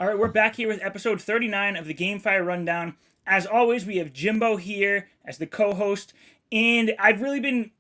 All right, we're back here with episode 39 of the GameFi Rundown. As always, we have Jimbo here as the co-host, and I've really been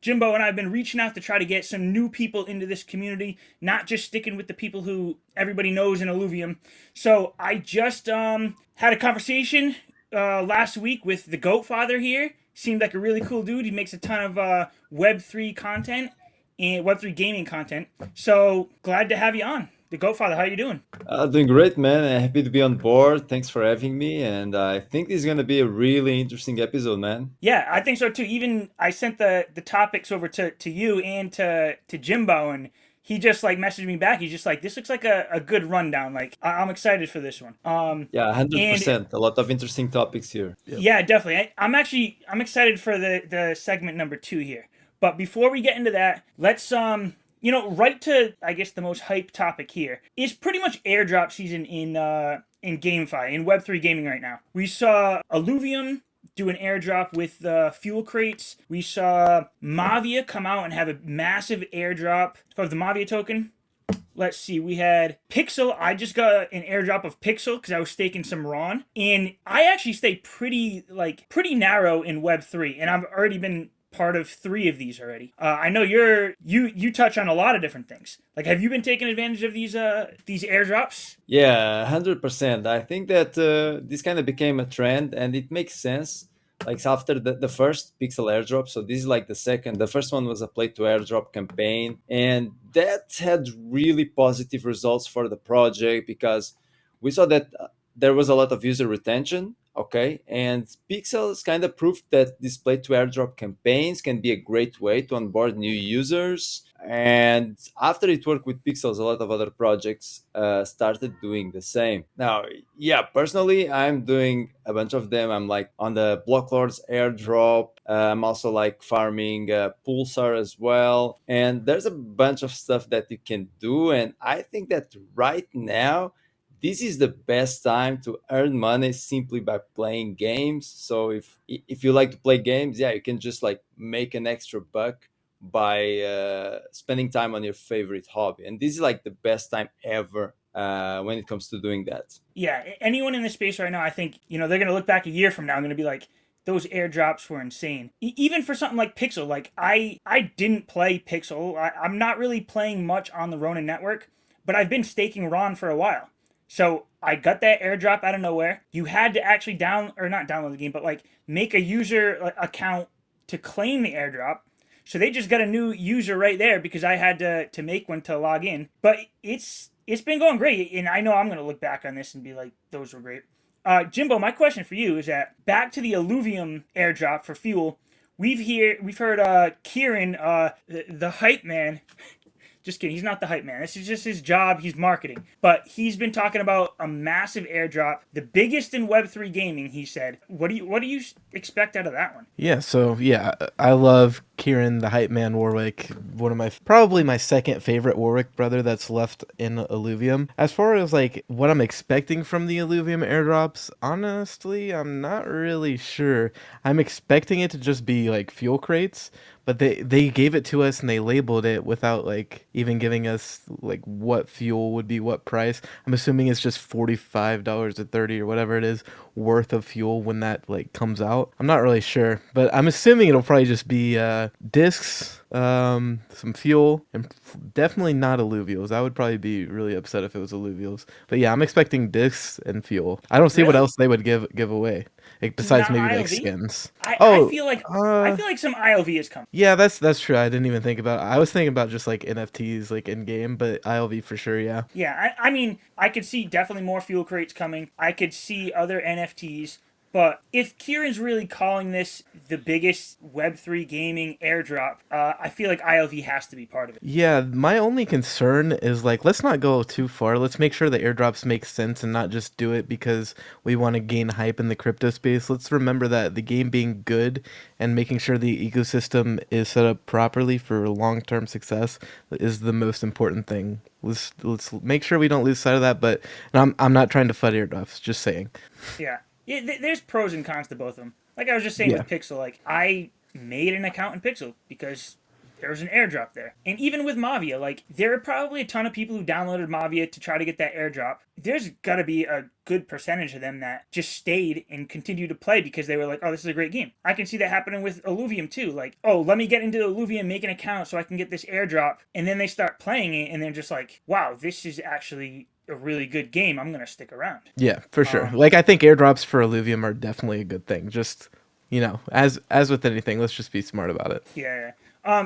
Jimbo and I have been reaching out to try to get some new people into this community, not just sticking with the people who everybody knows in Illuvium. So I just had a conversation last week with the Goatfather here. Seemed like a really cool dude. He makes a ton of Web3 content and Web3 gaming content. So glad to have you on. The Goatfather, how you doing? Doing great, man. Happy to be on board. Thanks for having me. And I think this is going to be a really interesting episode, man. Yeah, I think so too. Even I sent the topics over to you and to Jimbo, and he just like messaged me back. He's just like, this looks like a good rundown. Like I'm excited for this one. Yeah, And 100%. A lot of interesting topics here. Yep. yeah, definitely. I'm excited for the segment number 2 here. But before we get into that, let's right to I guess the most hype topic here is pretty much airdrop season in GameFi in Web3 gaming right now. We saw Illuvium do an airdrop with fuel crates. We saw Mavia come out and have a massive airdrop of the Mavia token. Let's see, we had Pixel. I just got an airdrop of Pixel because I was staking some Ron. And I actually stay pretty narrow in Web3. And I've already been part of 3 of these already. I know you touch on a lot of different things. Like, have you been taking advantage of these airdrops? Yeah, 100%. I think that this kind of became a trend and it makes sense. Like after the first pixel airdrop, so this is like the second. The first one was a play to airdrop campaign, and that had really positive results for the project because we saw that there was a lot of user retention. Okay, and pixels kind of proved that these play to airdrop campaigns can be a great way to onboard new users. And after it worked with pixels, a lot of other projects started doing the same. Now, yeah, personally, I'm doing a bunch of them. I'm like on the Block Lords airdrop. I'm also like farming Pulsar as well. And there's a bunch of stuff that you can do. And I think that right now, this is the best time to earn money simply by playing games. So if you like to play games, yeah, you can just like make an extra buck by spending time on your favorite hobby. And this is like the best time ever when it comes to doing that. Yeah, anyone in this space right now, I think, they're going to look back a year from now and going to be like, those airdrops were insane. Even for something like Pixel, like I didn't play Pixel. I'm not really playing much on the Ronin network, but I've been staking Ron for a while. So I got that airdrop out of nowhere. You had to actually not download the game, but like make a user account to claim the airdrop. So they just got a new user right there because I had to make one to log in. But it's been going great, and I know I'm gonna look back on this and be like, those were great. Jimbo, my question for you is that back to the Illuvium airdrop for fuel. We've heard Kieran, the hype man. Just kidding. He's not the hype man. This is just his job. He's marketing. But he's been talking about a massive airdrop, the biggest in Web3 gaming, he said. What do you expect out of that one? Yeah, I love Kieran, the hype man Warwick, one of probably my second favorite Warwick brother that's left in Illuvium. As far as like what I'm expecting from the Illuvium airdrops, honestly, I'm not really sure. I'm expecting it to just be like fuel crates, but they gave it to us and they labeled it without like even giving us like what fuel would be what price. I'm assuming it's just $45 or 30 or whatever it is worth of fuel when that like comes out. I'm not really sure, but I'm assuming it'll probably just be discs, some fuel, and definitely not alluvials. I would probably be really upset if it was alluvials. But yeah, I'm expecting discs and fuel. I don't see what Really? else they would give away, like, besides Not maybe like ILV? skins. I Oh, feel like I feel like some ILV is coming. yeah, that's true. I didn't even think about it. I was thinking about just like NFTs like in game, but ILV for sure, yeah. Yeah, I mean, I could see definitely more fuel crates coming. I could see other NFTs. But if Kieran's really calling this the biggest Web3 gaming airdrop, I feel like ILV has to be part of it. Yeah, my only concern is like let's not go too far. Let's make sure the airdrops make sense and not just do it because we want to gain hype in the crypto space. Let's remember that the game being good and making sure the ecosystem is set up properly for long-term success is the most important thing. Let's make sure we don't lose sight of that, but I'm not trying to fight airdrops, just saying. Yeah. Yeah, there's pros and cons to both of them. Like I was just saying Yeah. with Pixel, like I made an account in Pixel because there was an airdrop there. And even with Mavia, like there are probably a ton of people who downloaded Mavia to try to get that airdrop. There's got to be a good percentage of them that just stayed and continued to play because they were like, oh, this is a great game. I can see that happening with Illuvium too. Like, oh, let me get into Illuvium, make an account so I can get this airdrop. And then they start playing it and they're just like, wow, this is actually a really good game. I'm going to stick around. Yeah, for sure. Like, I think airdrops for Illuvium are definitely a good thing. Just, as with anything, let's just be smart about it. Yeah.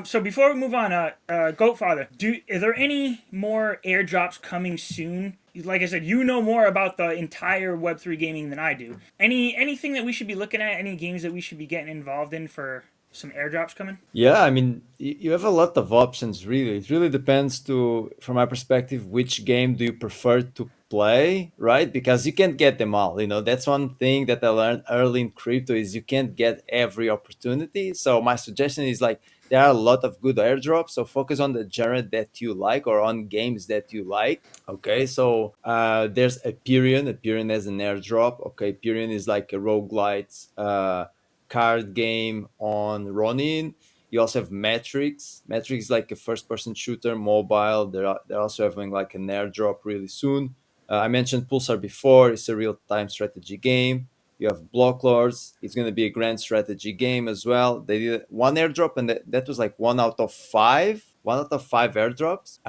So before we move on, Goatfather, are there any more airdrops coming soon? Like I said, you know more about the entire Web3 gaming than I do. Anything that we should be looking at? Any games that we should be getting involved in for some airdrops coming? Yeah, I mean, you have a lot of options, really. It really depends from my perspective, which game do you prefer to play, right? Because you can't get them all. That's one thing that I learned early in crypto is you can't get every opportunity. So my suggestion is like there are a lot of good airdrops. So focus on the genre that you like or on games that you like. Okay, so there's Hyperion. Hyperion has an airdrop. Okay, Hyperion is like a roguelite card game on Ronin. You also have Matrix. Matrix is like a first-person shooter, mobile. They're also having like an airdrop really soon. I mentioned Pulsar before. It's a real-time strategy game. You have Block Lords. It's going to be a grand strategy game as well. They did one airdrop, and that was like 1 out of 5. 1 out of 5 airdrops.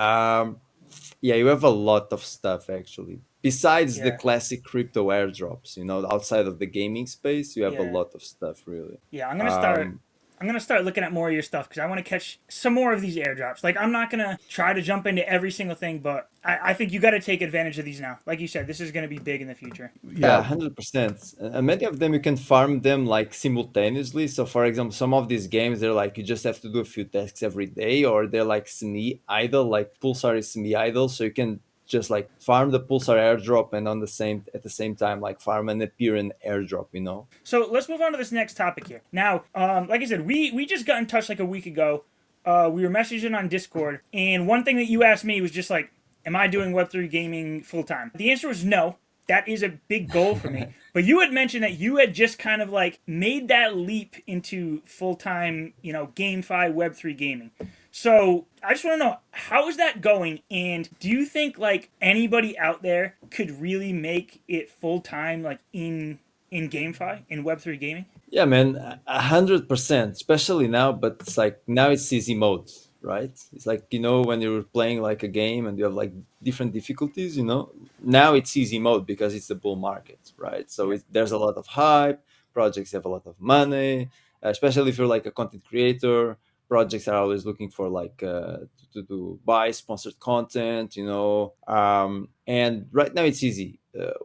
Yeah, you have a lot of stuff actually. Besides the Yeah. classic crypto airdrops, outside of the gaming space, you have a Yeah. lot of stuff really. Yeah, I'm Um, gonna start looking at more of your stuff because I want to catch some more of these airdrops. Like I'm not gonna try to jump into every single thing, but I think you got to take advantage of these now. Like you said, this is gonna be big in the future. Yeah, Yeah. 100%. And many of them you can farm them like simultaneously. So, for example, some of these games they're like you just have to do a few tasks every day, or they're like semi-idle. Like Pulsar is semi-idle, so you can just like farm the Pulsar airdrop and at the same time like farm an Appearance airdrop. So let's move on to this next topic here. Now, like I said, we just got in touch like a week ago. We were messaging on Discord, and one thing that you asked me was just like, "Am I doing Web3 gaming full time?" The answer was no. That is a big goal for me. But you had mentioned that you had just kind of like made that leap into full time, GameFi Web3 gaming. So I just want to know, how is that going? And do you think like anybody out there could really make it full time, like in GameFi, in Web3 gaming? Yeah, man, 100%, especially now, but it's like now it's easy mode, right? It's like, when you're playing like a game and you have like different difficulties, now it's easy mode because it's the bull market, right? So there's a lot of hype, projects have a lot of money, especially if you're like a content creator. Projects are always looking for like to buy sponsored content, and right now it's easy.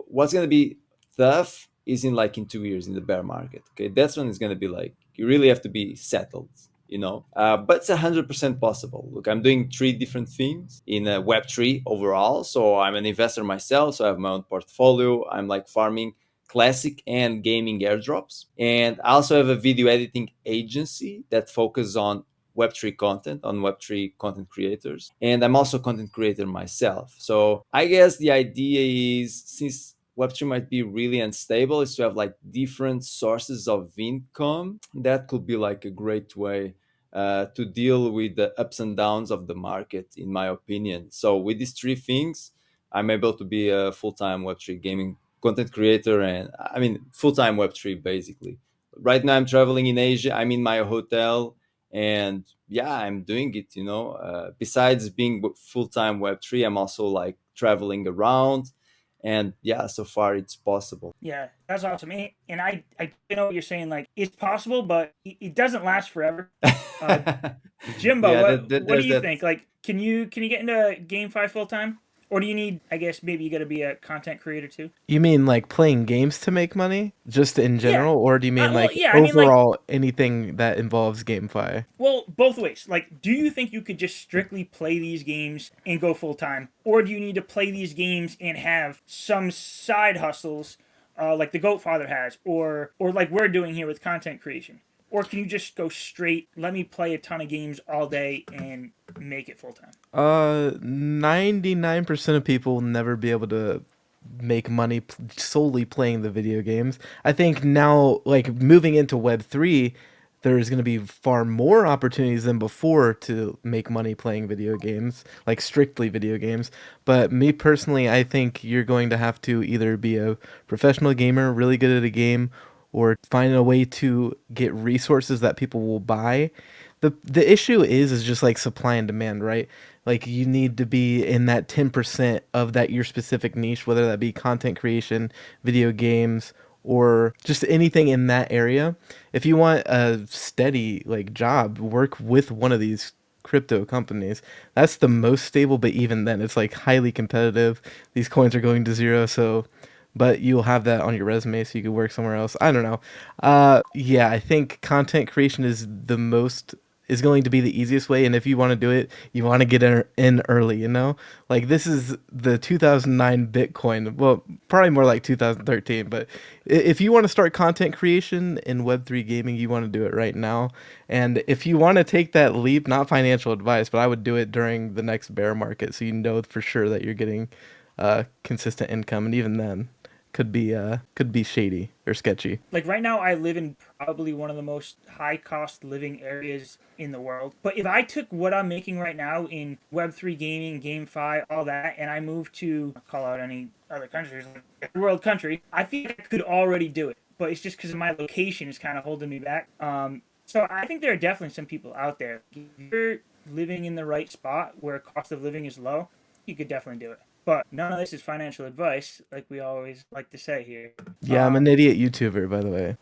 What's going to be tough is in 2 years in the bear market. Okay, that's when it's going to be like you really have to be settled. But it's 100% possible. Look, I'm doing 3 different things in Web3 overall. So I'm an investor myself, so I have my own portfolio. I'm like farming classic and gaming airdrops, and I also have a video editing agency that focuses on Web3 content, on Web3 content creators, and I'm also a content creator myself. So I guess the idea is, since Web3 might be really unstable, is to have like different sources of income. That could be like a great way to deal with the ups and downs of the market, in my opinion. So with these 3 things, I'm able to be a full-time Web3 gaming content creator, and I mean full-time Web3 basically. Right now I'm traveling in Asia. I'm in my hotel, and yeah, I'm doing it. Besides being full-time Web3, I'm also like traveling around, and yeah, so far it's possible. Yeah, that's awesome. And I know what you're saying. Like, it's possible, but it doesn't last forever. Uh, Jimbo, Yeah, what do there's you that. think? Like, can you get into GameFi full time, or do you need? I guess maybe you got to be a content creator too. You mean like playing games to make money, just in Yeah. general, or do you mean Well, like yeah. I mean, like, overall anything that involves GameFi? well, both ways. Like, do you think you could just strictly play these games and go full time, or do you need to play these games and have some side hustles, like the Goatfather has, or like we're doing here with content creation? Or can you just go straight, let me play a ton of games all day and make it full time? 99% of people will never be able to make money solely playing the video games. I think now, like moving into Web3, there's going to be far more opportunities than before to make money playing video games, like strictly video games. But me personally, I think you're going to have to either be a professional gamer, really good at a game, or find a way to get resources that people will buy. The issue is just like supply and demand, right? Like you need to be in that 10% of that your specific niche, whether that be content creation, video games, or just anything in that area. If you want a steady like job, work with one of these crypto companies. That's the most stable, but even then it's like highly competitive. These coins are going to zero, so but you'll have that on your resume so you can work somewhere else. I don't know. Yeah, I think content creation is going to be the easiest way, and if you want to do it, you want to get in early, you know? Like this is the 2009 Bitcoin. Well, probably more like 2013, but if you want to start content creation in Web3 gaming, you want to do it right now. And if you want to take that leap, not financial advice, but I would do it during the next bear market so you know for sure that you're getting consistent income, and even then could be shady or sketchy. Like right now, I live in probably one of the most high cost living areas in the world. But if I took what I'm making right now in Web3 gaming, GameFi, all that, and I moved to, I'll call out any other countries, like a world country, I feel like I could already do it. But it's just because my location is kind of holding me back. So I think there are definitely some people out there. If you're living in the right spot where cost of living is low, you could definitely do it. But none of this is financial advice, like we always like to say here. Yeah, I'm an idiot YouTuber, by the way.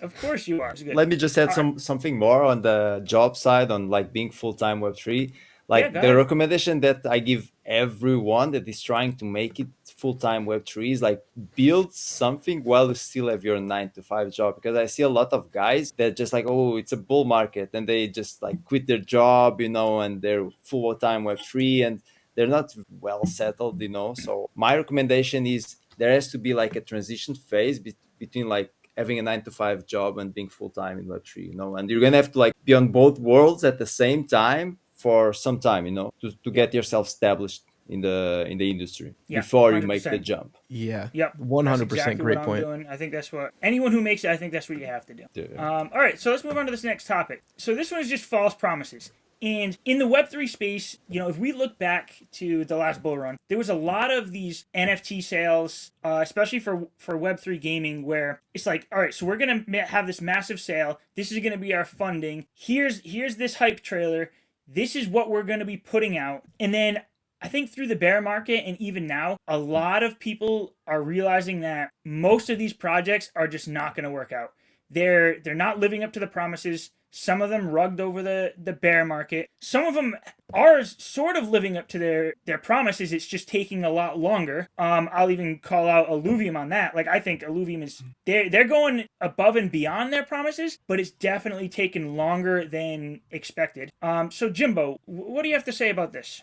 Of course you are. It's good. Let me just add All right. something more on the job side, on like being full-time Web3. Yeah, Like go the ahead. recommendation that I give everyone that is trying to make it full-time Web3 is like build something while you still have your 9 to 5 job. Because I see a lot of guys that just like, oh, it's a bull market, and they just like quit their job, and they're full-time Web3 and they're not well settled, So my recommendation is there has to be like a transition phase between like having a 9 to 5 job and being full time in Web3, and you're gonna have to like be on both worlds at the same time for some time, to Yep. get yourself established in the industry Yeah. before you make the 100%. jump. Yeah, Yep. That's 100% exactly what great I'm point. doing. I think that's what anyone who makes it, I think that's what you have to do. Yeah. All right. So let's move on to this next topic. So this one is just false promises. And in the Web3 space, if we look back to the last bull run, there was a lot of these NFT sales, especially for Web3 gaming, where it's like, all right, so we're gonna have this massive sale. This is gonna be our funding. Here's this hype trailer. This is what we're gonna be putting out. And then I think through the bear market and even now, a lot of people are realizing that most of these projects are just not going to work out. They're not living up to the promises. Some of them rugged over the bear market. Some of them are sort of living up to their promises. It's just taking a lot longer. I'll even call out Illuvium on that. Like I think Illuvium is they're going above and beyond their promises, but it's definitely taken longer than expected. So Jimbo, what do you have to say about this?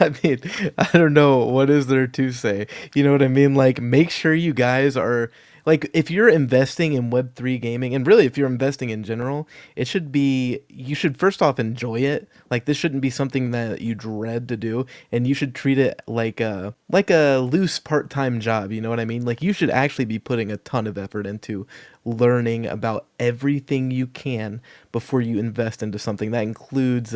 I mean, I don't know what is there to say. You know what I mean? Like, make sure you guys are like, if you're investing in Web3 gaming, and really if you're investing in general, it should be you should first off enjoy it. Like, this shouldn't be something that you dread to do, and you should treat it like a loose part-time job. You know what I mean? Like, you should actually be putting a ton of effort into learning about everything you can before you invest into something. That includes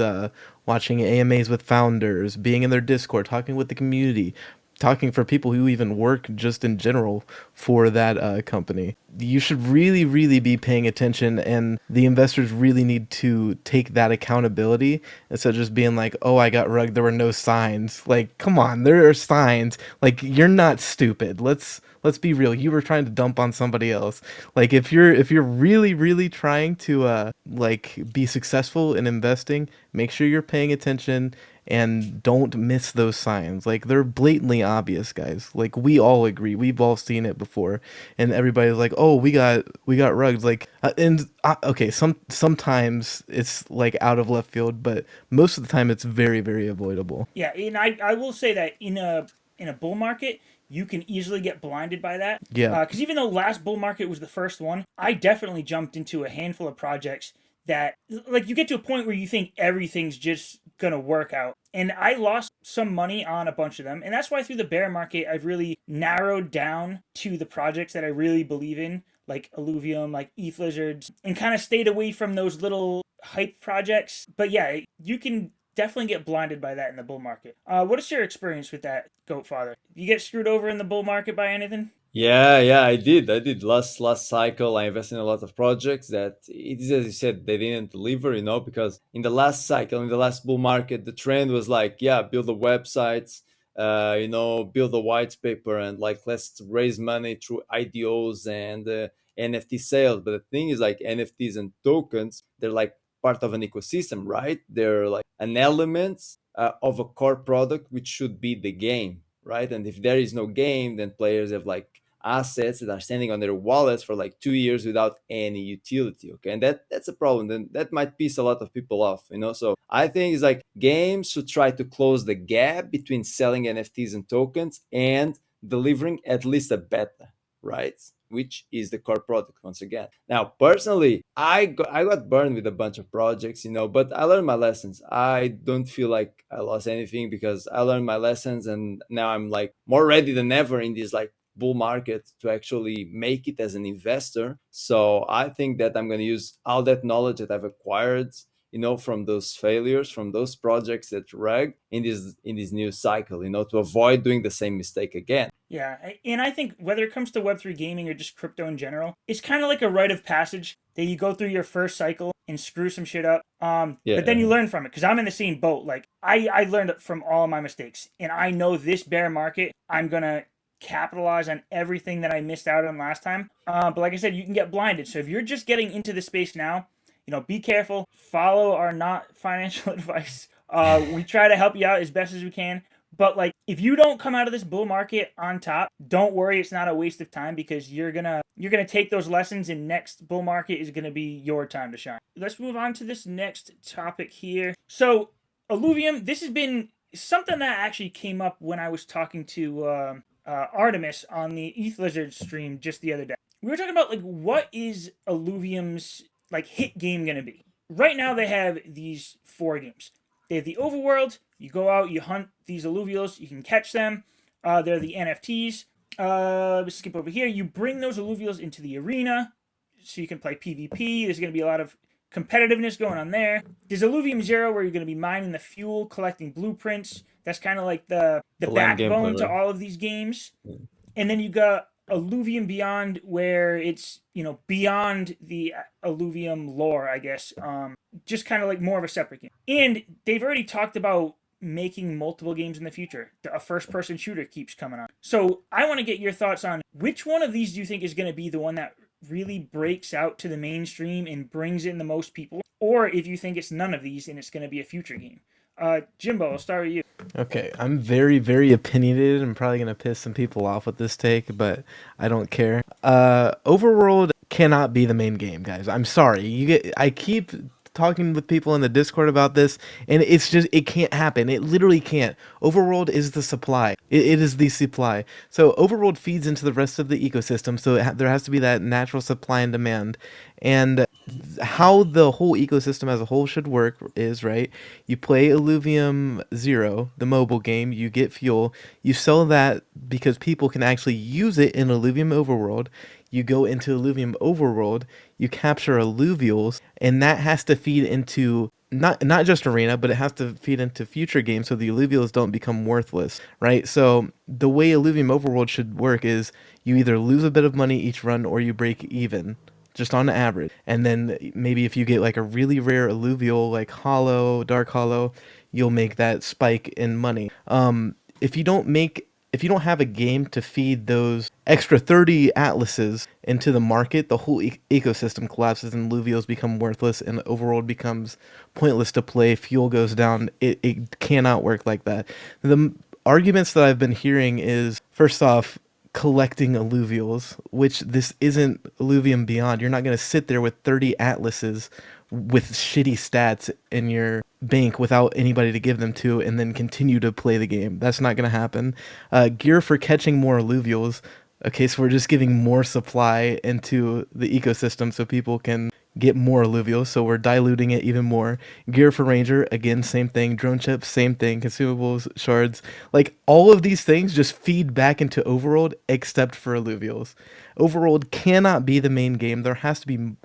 watching AMAs with founders, being in their Discord, talking with the community, talking for people who even work just in general for that company. You should really, really be paying attention, and the investors really need to take that accountability instead of just being like, "Oh, I got rugged. There were no signs." Like, come on, there are signs. Like, you're not stupid. Let's be real. You were trying to dump on somebody else. Like, if you're really, really trying to like be successful in investing, make sure you're paying attention and don't miss those signs. Like, they're blatantly obvious, guys. Like, we all agree. We've all seen it before, and everybody's like, "Oh, we got rugged." Like, okay, sometimes it's like out of left field, but most of the time it's very, very avoidable. Yeah, and I will say that in a bull market, you can easily get blinded by that. Yeah. Because even though last bull market was the first one, I definitely jumped into a handful of projects that, like, you get to a point where you think everything's just gonna work out. And I lost some money on a bunch of them. And that's why through the bear market, I've really narrowed down to the projects that I really believe in. like Illuvium, like ETH Lizards, and kind of stayed away from those little hype projects. But yeah, you can definitely get blinded by that in the bull market. What is your experience with that, Goatfather? You get screwed over in the bull market by anything? Yeah, I did. Last cycle. I invested in a lot of projects that it is as you said, they didn't deliver, because in the last cycle, in the last bull market, the trend was like, yeah, build the websites, build a white paper and like let's raise money through IDOs and NFT sales. But the thing is like NFTs and tokens, they're like part of an ecosystem, right? They're like an element of a core product, which should be the game, right? And if there is no game, then players have like assets that are standing on their wallets for like 2 years without any utility. Okay, and that's a problem. Then that might piss a lot of people off. So I think it's like games should try to close the gap between selling NFTs and tokens and delivering at least a beta, right? Which is the core product once again. Now, personally, I got burned with a bunch of projects, but I learned my lessons. I don't feel like I lost anything because I learned my lessons, and now I'm like more ready than ever in this like bull market to actually make it as an investor. So I think that I'm going to use all that knowledge that I've acquired, from those failures, from those projects that rag in this new cycle, to avoid doing the same mistake again. Yeah, and I think whether it comes to Web3 gaming or just crypto in general, it's kind of like a rite of passage that you go through your first cycle and screw some shit up. But then you Yeah. learn from it because I'm in the same boat. Like I learned from all of my mistakes, and I know this bear market, I'm gonna capitalize on everything that I missed out on last time. But like I said, you can get blinded. So if you're just getting into the space now, be careful. Follow our not financial advice. We try to help you out as best as we can. But like, if you don't come out of this bull market on top, don't worry. It's not a waste of time because you're gonna take those lessons, and next bull market is gonna be your time to shine. Let's move on to this next topic here. So, Illuvium. This has been something that actually came up when I was talking to Artemis on the ETH Lizard stream just the other day. We were talking about like what is Illuvium's like hit game gonna be. Right now they have these 4 games. They have the overworld. You go out, you hunt these alluvials, you can catch them. They're the NFTs. Let's skip over here. You bring those alluvials into the arena so you can play PvP. There's going to be a lot of competitiveness going on there. There's Illuvium Zero where you're going to be mining the fuel, collecting blueprints. That's kind of like the Land backbone gameplay, to right? all of these games. And then you got Illuvium Beyond, where it's beyond the Illuvium lore, I guess. Just kind of like more of a separate game. And they've already talked about making multiple games in the future. A first-person shooter keeps coming on. So I want to get your thoughts on which one of these do you think is going to be the one that really breaks out to the mainstream and brings in the most people, or if you think it's none of these and it's going to be a future game. Jimbo, I'll start with you. Okay, I'm very, very opinionated. I'm probably gonna piss some people off with this take, but I don't care. Overworld cannot be the main game, guys. I'm sorry. I keep talking with people in the Discord about this, and it can't happen. It literally can't. Overworld is the supply. It is the supply. So Overworld feeds into the rest of the ecosystem. So there has to be that natural supply and demand, and how the whole ecosystem as a whole should work is, right, you play Illuvium Zero, the mobile game, you get fuel, you sell that because people can actually use it in Illuvium Overworld, you go into Illuvium Overworld, you capture alluvials, and that has to feed into not just arena, but it has to feed into future games so the alluvials don't become worthless, right? So the way Illuvium Overworld should work is you either lose a bit of money each run or you break even, just on average. And then maybe if you get like a really rare alluvial, like hollow, dark hollow, you'll make that spike in money. If you don't have a game to feed those extra 30 atlases into the market, the whole ecosystem collapses and alluvials become worthless and the overworld becomes pointless to play. Fuel goes down. It cannot work like that. The arguments that I've been hearing is, first off, collecting alluvials, which this isn't Illuvium Beyond. You're not going to sit there with 30 atlases with shitty stats in your bank without anybody to give them to and then continue to play the game. That's not going to happen. Gear for catching more alluvials. Okay, so we're just giving more supply into the ecosystem so people can get more alluvials, so we're diluting it even more. Gear for Ranger, again, same thing. Drone chips, same thing. Consumables, shards, like all of these things just feed back into Overworld, except for alluvials. Overworld cannot be the main game. There has to be.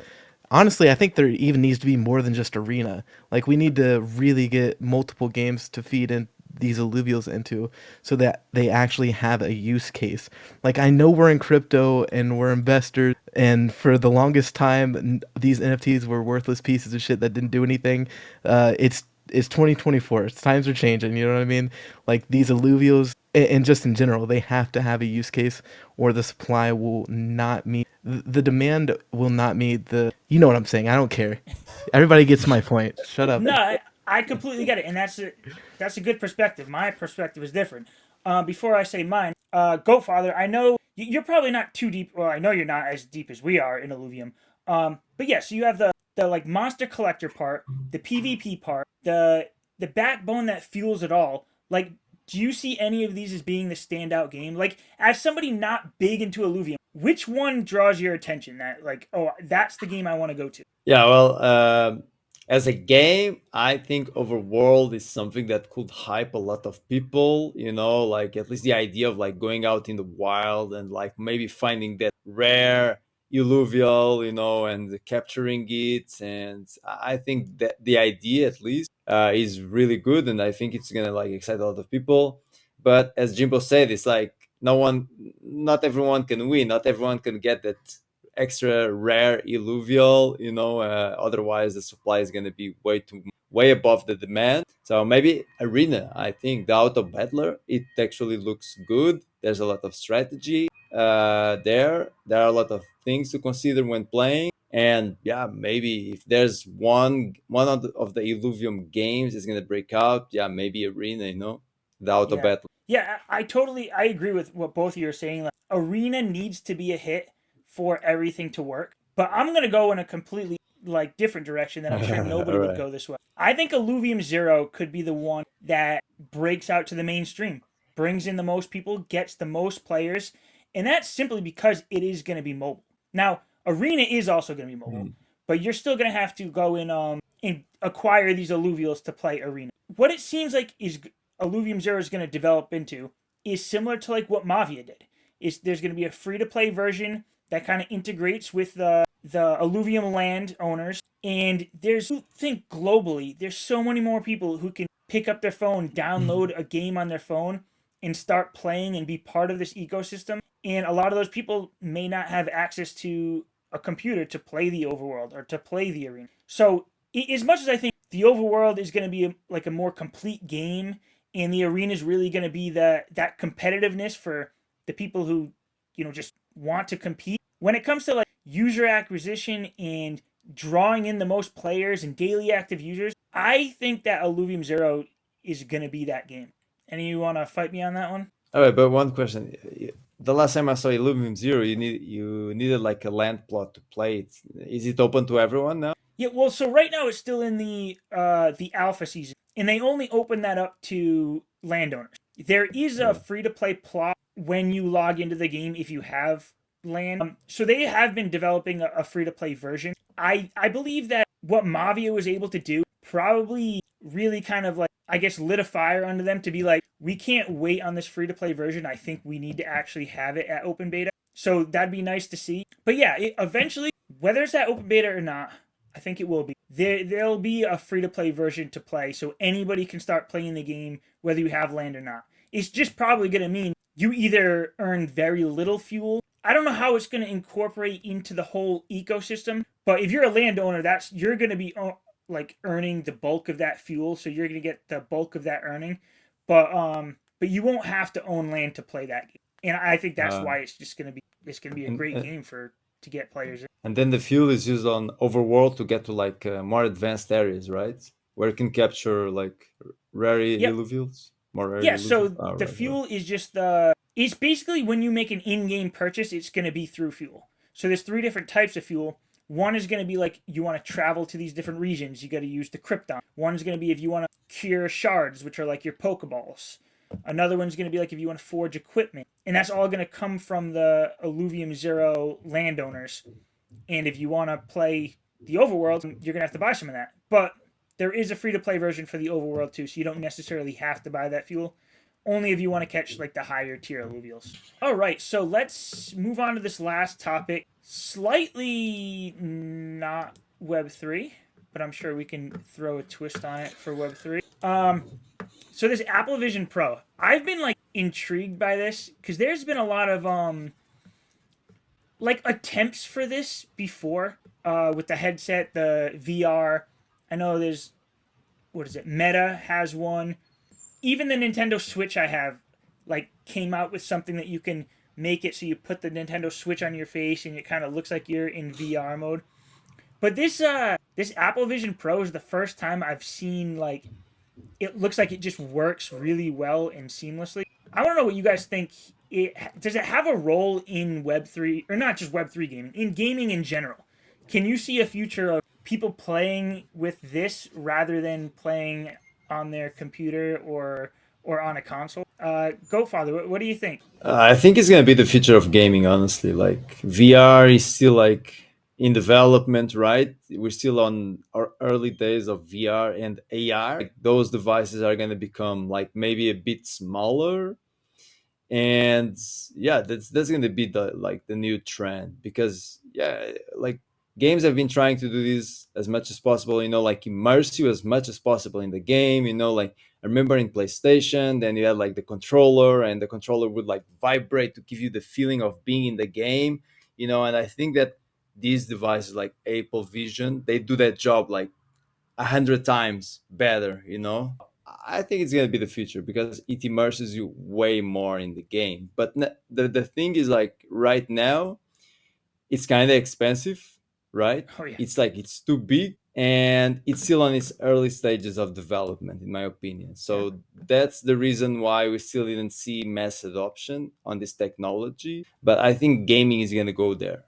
Honestly, I think there even needs to be more than just arena. Like we need to really get multiple games to feed in these alluvials into so that they actually have a use case. Like I know we're in crypto and we're investors and for the longest time these NFTs were worthless pieces of shit that didn't do anything. It's 2024. Times are changing, you know what I mean? Like these alluvials and just in general, they have to have a use case or the supply will not meet the demand will not meet the you know what I'm saying. I don't care. Everybody gets my point. Shut up. No, I completely get it, and that's a good perspective. My perspective is different. Before I say mine, Goatfather, I know you're probably not too deep. Well, I know you're not as deep as we are in Illuvium. But yeah, so you have the like monster collector part, the PvP part, the backbone that fuels it all. Like, do you see any of these as being the standout game? Like, as somebody not big into Illuvium, which one draws your attention? That like, oh, that's the game I want to go to. Yeah, well, as a game, I think Overworld is something that could hype a lot of people. Like at least the idea of like going out in the wild and like maybe finding that rare illuvial, and capturing it. And I think that the idea, at least, is really good, and I think it's gonna like excite a lot of people. But as Jimbo said, it's like not everyone can win, not everyone can get that extra rare illuvial, otherwise the supply is going to be way above the demand. So maybe arena, I think the auto battler, it actually looks good. There's a lot of strategy there are a lot of things to consider when playing. And yeah, maybe if there's one of the illuvium games is going to break out, yeah, maybe arena, the auto Yeah. battle. Yeah, I agree with what both of you are saying. Like, Arena needs to be a hit for everything to work. But I'm gonna go in a completely like different direction that I'm sure nobody All would right. go this way. I think Illuvium Zero could be the one that breaks out to the mainstream, brings in the most people, gets the most players, and that's simply because it is gonna be mobile. Now, Arena is also gonna be mobile, Mhm. but you're still gonna have to go in and acquire these alluvials to play Arena. What it seems like is Illuvium Zero is going to develop into is similar to like what Mavia did. Is there's going to be a free to play version that kind of integrates with the Illuvium land owners, and there's I think globally there's so many more people who can pick up their phone, download a game on their phone, and start playing and be part of this ecosystem. And a lot of those people may not have access to a computer to play the overworld or to play the arena. So as much as I think the overworld is going to be like a more complete game and the arena is really going to be that competitiveness for the people who just want to compete when it comes to like user acquisition and drawing in the most players and daily active users. I think that Illuvium Zero is going to be that game. Any of you want to fight me on that one? All right, but one question: the last time I saw Illuvium Zero, you needed like a land plot to play it. Is it open to everyone now? Yeah, well, so right now it's still in the alpha season, and they only open that up to landowners. There is a Yeah. free to play plot when you log into the game if you have land. So they have been developing a free to play version. I believe that what Mavia was able to do probably really kind of like I guess lit a fire under them to be like, we can't wait on this free to play version. I think we need to actually have it at open beta. So that'd be nice to see. But yeah, eventually, whether it's at open beta or not, I think it will be. There'll be a free to play version to play, so anybody can start playing the game whether you have land or not. It's just probably going to mean you either earn very little fuel. I don't know how it's going to incorporate into the whole ecosystem, but if you're a landowner, you're going to be like earning the bulk of that fuel, so you're going to get the bulk of that earning. But you won't have to own land to play that game, and I think that's Uh, why it's going to be a and, great and game to get players in. and then the fuel is used on overworld to get to like more advanced areas, right? Where you can capture like rare Yep. illuvials, more rare Yeah, illuvials. so Oh, the right, right. fuel is just it's basically when you make an in-game purchase, it's going to be through fuel. So there's three different types of fuel. One is going to be like you want to travel to these different regions, you got to use the krypton. One's going to be if you want to cure shards, which are like your pokeballs. Another one's going to be like if you want to forge equipment. And that's all going to come from the Illuvium Zero landowners. And if you want to play the overworld, you're gonna have to buy some of that. But there is a free-to-play version for the overworld too, so you don't necessarily have to buy that fuel. Only if you want to catch like the higher tier alluvials. All right, so let's move on to this last topic. Slightly not Web3, but I'm sure we can throw a twist on it for Web3. So this Apple Vision Pro, I've been like intrigued by this because there's been a lot of like attempts for this before with the headset, the VR. I know there's what is it? Meta has one. Even the Nintendo Switch I have like came out with something that you can make it so you put the Nintendo Switch on your face and it kind of looks like you're in VR mode. But this Apple Vision Pro is the first time I've seen like it looks like it just works really well and seamlessly. I want to know what you guys think. Does it have a role in Web3 or not just Web3 gaming, in gaming in general? Can you see a future of people playing with this rather than playing on their computer or on a console? Goatfather, what do you think? I think it's gonna be the future of gaming. Honestly, like VR is still like in development, right? We're still on our early days of VR and AR. Like, those devices are gonna become like maybe a bit smaller, and yeah, that's going to be the like the new trend, because yeah, like games have been trying to do this as much as possible, like immerse you as much as possible in the game, like I remember in PlayStation, then you had like the controller, and the controller would like vibrate to give you the feeling of being in the game, and I think that these devices like Apple Vision, they do that job like 100 times better. I think it's gonna be the future because it immerses you way more in the game. But the thing is, like right now, it's kind of expensive, right? Oh yeah. It's like it's too big, and it's still on its early stages of development, in my opinion. So that's the reason why we still didn't see mass adoption on this technology. But I think gaming is gonna go there,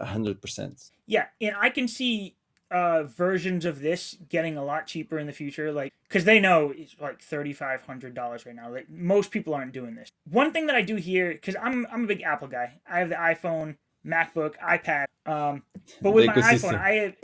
100%. Yeah, and I can see versions of this getting a lot cheaper in the future, like because they know it's like $3,500 right now. Like most people aren't doing this. One thing that I do here, because I'm a big Apple guy. I have the iPhone, MacBook, iPad. But with The my iPhone, ecosystem. I have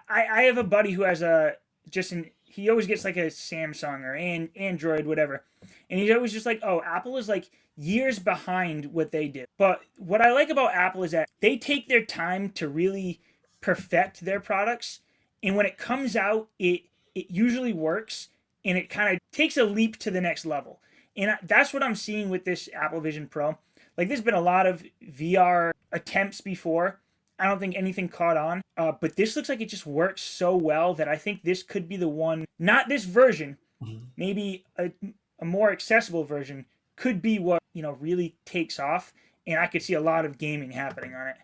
I have a buddy who has a just an he always gets like a Samsung or an Android, whatever, and he's always just like, oh, Apple is like years behind what they did. But what I like about Apple is that they take their time to really perfect their products, and when it comes out, it usually works, and it kind of takes a leap to the next level. And that's what I'm seeing with this Apple Vision Pro. Like, there's been a lot of VR attempts before. I don't think anything caught on, but this looks like it just works so well that I think this could be the one. Not this version, maybe a more accessible version could be what really takes off, and I could see a lot of gaming happening on it.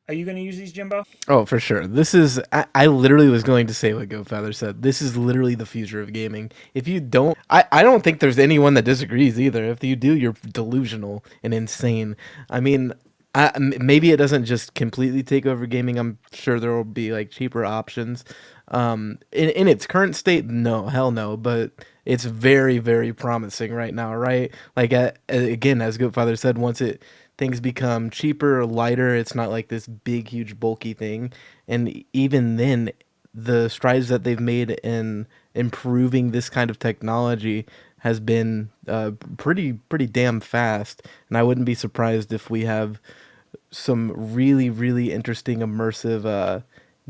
Are you going to use these, Jimbo? Oh, for sure. This is, I literally was going to say what Goatfather said. This is literally the future of gaming. If you don't, I don't think there's anyone that disagrees either. If you do, you're delusional and insane. I mean, maybe it doesn't just completely take over gaming. I'm sure there will be like cheaper options. In its current state, no, hell no. But it's very, very promising right now, right? Like, again, as Goatfather said, once things become cheaper or lighter, it's not like this big, huge, bulky thing. And even then, the strides that they've made in improving this kind of technology has been pretty damn fast. And I wouldn't be surprised if we have some really, really interesting, immersive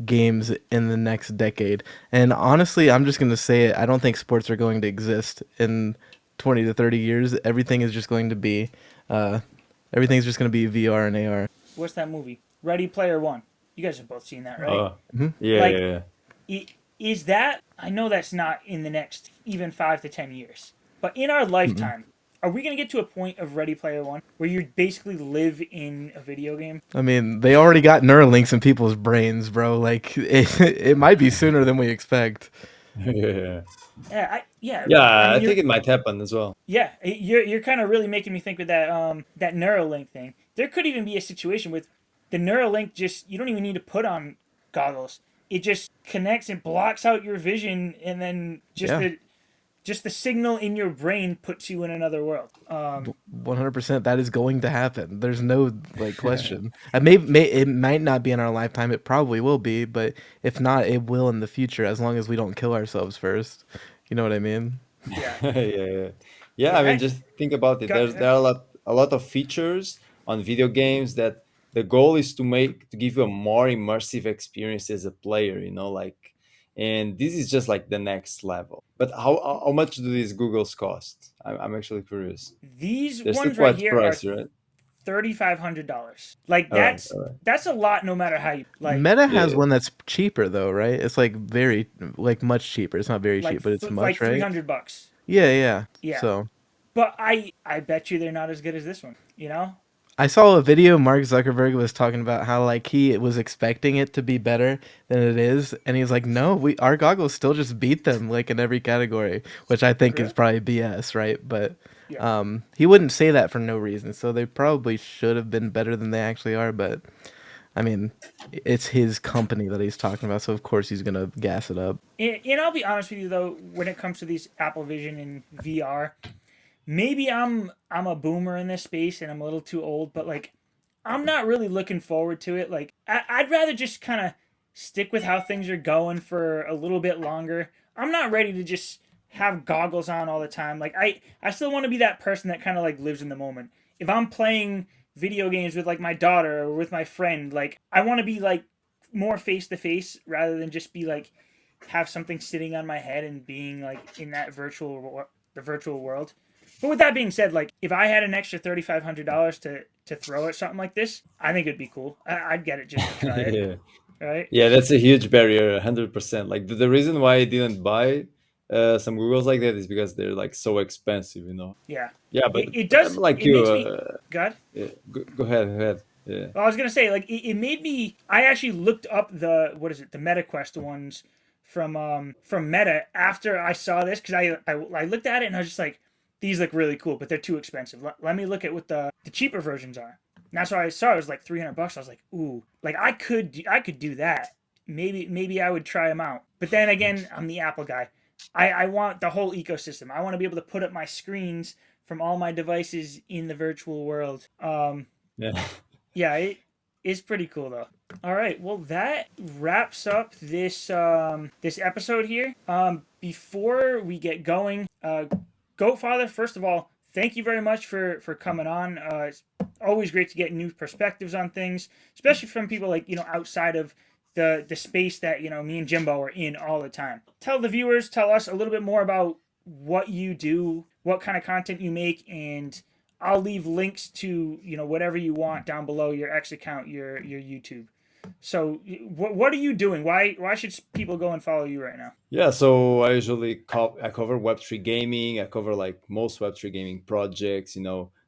games in the next decade. And honestly, I'm just going to say it. I don't think sports are going to exist in 20 to 30 years. Everything's just going to be VR and AR. What's that movie? Ready Player One. You guys have both seen that, right? Yeah, Like, yeah, is that? I know that's not in the next even 5 to 10 years, but in our lifetime, are we gonna get to a point of Ready Player One where you basically live in a video game? I mean, they already got Neuralinks in people's brains, bro. Like, it might be sooner than we expect. yeah. I Yeah, I mean, think it might happen as well. yeah, you're kind of really making me think with that Neuralink thing. There could even be a situation with the Neuralink. Just you don't even need to put on goggles. It just connects and blocks out your vision, and then Yeah. just the signal in your brain puts you in another world. 100% that is going to happen. There's no like question. It might not be in our lifetime. It probably will be, but if not, it will in the future as long as we don't kill ourselves first. You know what I mean? Yeah, Yeah. Yeah, I yeah. mean, just think about it. Got, There are a lot of features on video games that the goal is to give you a more immersive experience as a player, like, and this is just like the next level. But how much do these Googles cost? I'm actually curious. these They're still ones right quite here are pricey, right? $3,500. Like All right, all right. that's a lot, no matter how you like. Meta has Yeah, one that's cheaper though, right? It's like very like much cheaper. It's not very cheap, but it's Like much, three right? hundred bucks. Yeah, yeah. Yeah, So but I bet you they're not as good as this one. You know? I saw a video Mark Zuckerberg was talking about how like he was expecting it to be better than it is, and he's like, "No, we our goggles still just beat them like in every category," which I think is Really? probably BS, right? But Yeah. he wouldn't say that for no reason. So they probably should have been better than they actually are, but I mean, it's his company that he's talking about, so of course he's gonna gas it up. And I'll be honest with you though, when it comes to these Apple Vision and VR, maybe I'm a boomer in this space and I'm a little too old, but like I'm not really looking forward to it. Like I'd rather just kind of stick with how things are going for a little bit longer. I'm not ready to just have goggles on all the time. Like I still want to be that person that kind of like lives in the moment. If I'm playing video games with like my daughter or with my friend, like I want to be like more face to face rather than just be like have something sitting on my head and being like in that the virtual world. But with that being said, like if I had an extra $3,500 to throw at something like this, I think it'd be cool. I'd get it just to try it, yeah. right? Yeah, that's a huge barrier, 100%. Like the reason why I didn't buy some Googles like that is because they're like so expensive. Yeah, Yeah, but it I'm does. like It you. makes me. God, Yeah, go ahead, go ahead. Yeah. well, I was gonna say like it made me. I actually looked up the what is it the MetaQuest ones from Meta after I saw this because I looked at it and I was just like these look really cool but they're too expensive. Let me look at what the cheaper versions are. And that's why I saw it was like 300 bucks. I was like ooh, like I could do that. Maybe I would try them out. But then again, I'm the Apple guy. I want the whole ecosystem. I want to be able to put up my screens from all my devices in the virtual world. Yeah. Yeah, it is pretty cool though. All right, well that wraps up this episode here. Before we get going, Goatfather, first of all, thank you very much for coming on. It's always great to get new perspectives on things, especially from people like outside of the space that me and Jimbo are in all the time. Tell the viewers, tell us a little bit more about what you do, what kind of content you make, and I'll leave links to whatever you want down below, your X account, your YouTube. So what are you doing? Why should people go and follow you right now? Yeah, so I usually I cover Web3 gaming. I cover like most Web3 gaming projects.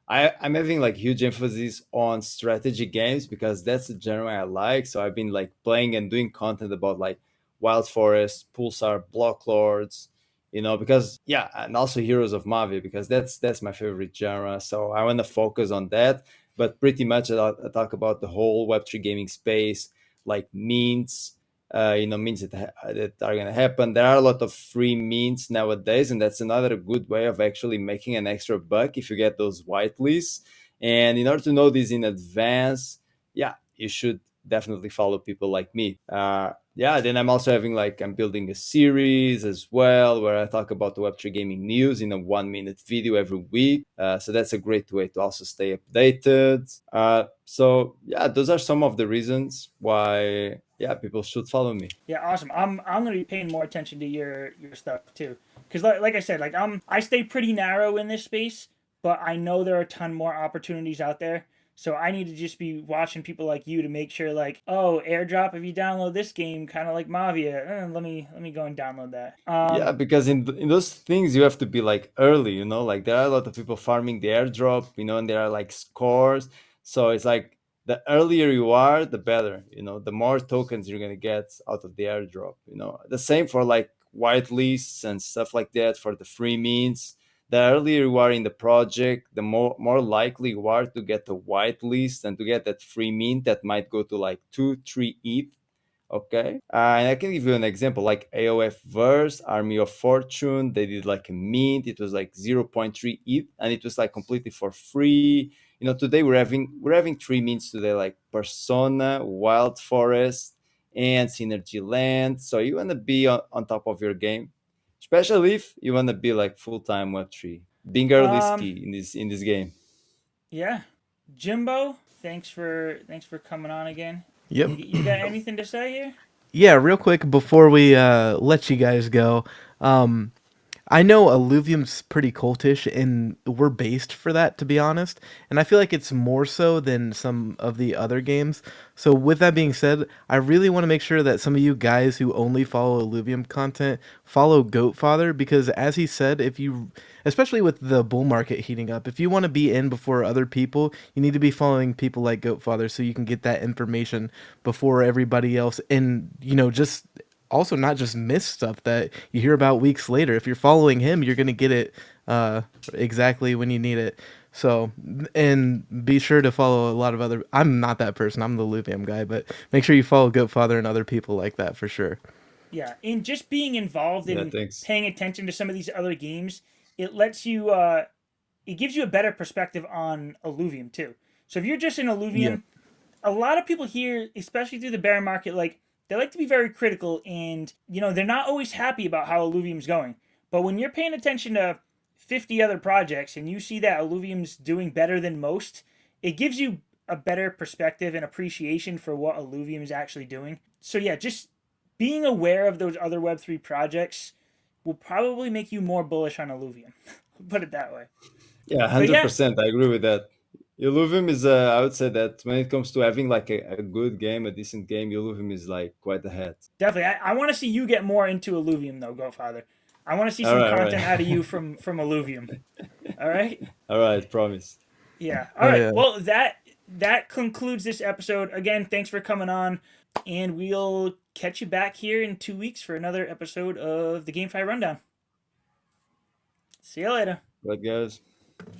I'm having like huge emphasis on strategy games because that's the genre I like. So I've been like playing and doing content about like Wild Forest, Pulsar, Block Lords. Because yeah, and also Heroes of Mavi because that's my favorite genre. So I want to focus on that. But pretty much I talk about the whole Web3 gaming space, like mints, means that are going to happen. There are a lot of free means nowadays, and that's another good way of actually making an extra buck if you get those whitelists. And in order to know this in advance, yeah, you should definitely follow people like me. Yeah, then I'm building a series as well where I talk about the Web3 gaming news in a 1 minute video every week. So that's a great way to also stay updated. So yeah, those are some of the reasons why yeah people should follow me. Yeah, awesome. I'm gonna be paying more attention to your stuff too, because like I said, like I stay pretty narrow in this space, but I know there are a ton more opportunities out there. So I need to just be watching people like you to make sure, like, oh, airdrop if you download this game, kind of like Mavia. Let me go and download that. Yeah, because in those things you have to be like early, like there are a lot of people farming the airdrop, and there are like scores. So it's like the earlier you are, the better, the more tokens you're gonna get out of the airdrop. The same for like white lists and stuff like that for the free means. The earlier you are in the project, the more likely you are to get a white list and to get that free mint that might go to like 2, 3 ETH Okay. And I can give you an example like AOF Verse, Army of Fortune. They did like a mint. It was like 0.3 ETH and it was like completely for free. Today we're having three mints today, like Persona, Wild Forest, and Synergy Land. So you want to be on top of your game, especially if you want to be like full-time Web3. Being early is Um, key in this game. yeah. Jimbo, thanks for coming on again. Yep. You got anything to say here? Yeah, real quick before we let you guys go, um, I know Illuvium's pretty cultish, and we're based for that, to be honest. And I feel like it's more so than some of the other games. So, with that being said, I really want to make sure that some of you guys who only follow Illuvium content follow Goatfather, because as he said, if you, especially with the bull market heating up, if you want to be in before other people, you need to be following people like Goatfather so you can get that information before everybody else. And, just also not just miss stuff that you hear about weeks later. If you're following him, you're gonna get it exactly when you need it. So, and be sure to follow a lot of other. I'm not that person. I'm the Luvium guy, but make sure you follow Goatfather and other people like that for sure. Yeah, and just being involved Yeah, in thanks. paying attention to some of these other games, it lets you it gives you a better perspective on Illuvium too. So if you're just in Yeah. Illuvium, a lot of people here, especially through the bear market, like they like to be very critical, and they're not always happy about how Illuvium's going. But when you're paying attention to 50 other projects and you see that Illuvium's doing better than most, it gives you a better perspective and appreciation for what Illuvium is actually doing. So yeah, just being aware of those other Web3 projects will probably make you more bullish on Illuvium. Put it that way. Yeah, But yeah, 100%. I agree with that. Illuvium is, I would say that when it comes to having like a good game, a decent game, Illuvium is like quite ahead. definitely. I want to see you get more into Illuvium though, Goatfather. I want to see All some right, all content out of right. you from Illuvium. All right. All right, promise. Yeah. All Oh right. yeah. Well, that concludes this episode. Again, thanks for coming on, and we'll catch you back here in 2 weeks for another episode of the GameFi Rundown. See you later. Right, guys.